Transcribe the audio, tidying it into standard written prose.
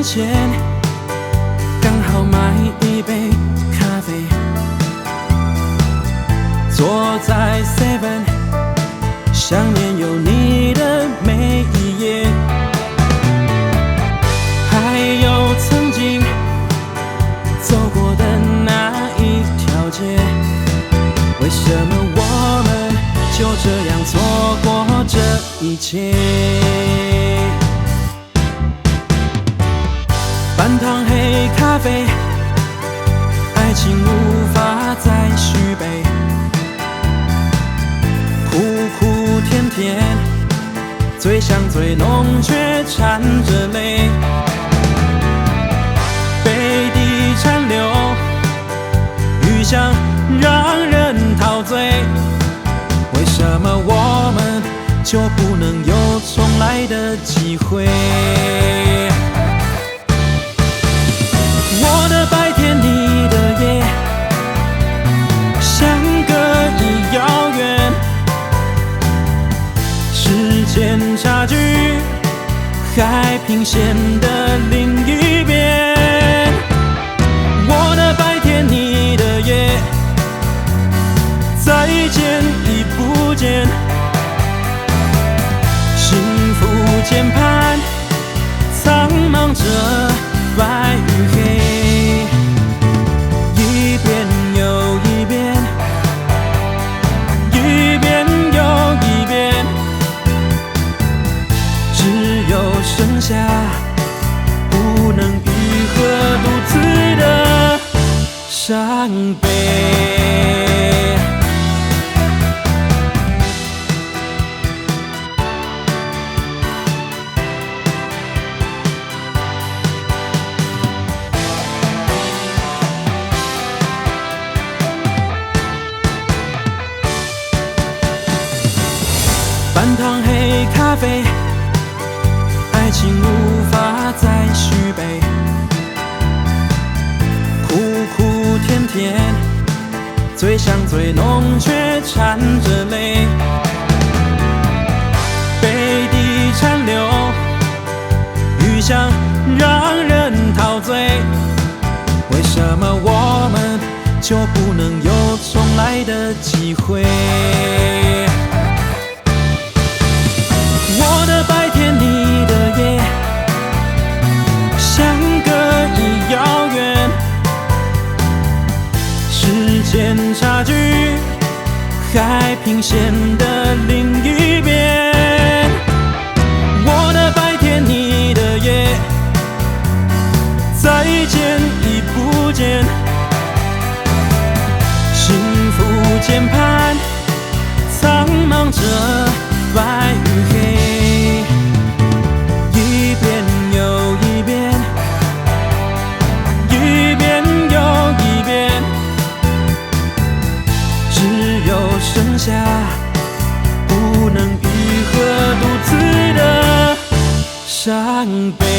前，刚好买一杯咖啡，坐在 Seven， 想念有你的每一页，还有曾经走过的那一条街，为什么我们就这样错过这一切？半糖黑咖啡，爱情无法再续杯，苦苦甜甜，最香最浓却掺着泪，杯底残留，余香让人陶醉，为什么我们就不能有重来的机会？我的白天，你的夜，相隔已遥远，时间差距，海平线的另一边。我的白天，你的夜，再见已不见，幸福键盘苍茫着白与黑，一遍又一遍，一遍又一遍，只有剩下不能愈合独自的伤悲。半糖黑咖啡，爱情无法再续杯，苦苦甜甜，最香最浓却掺着泪，杯底残留，余香让人陶醉，为什么我们就不能有重来的机会？我的白天，你的夜，相隔已遥远，时间差距，海平线的另一边。我的白天，你的夜，再见已不见，幸福键盘苍茫着白与黑，一遍又一遍，一遍又一遍，只有剩下不能愈合独自的伤悲。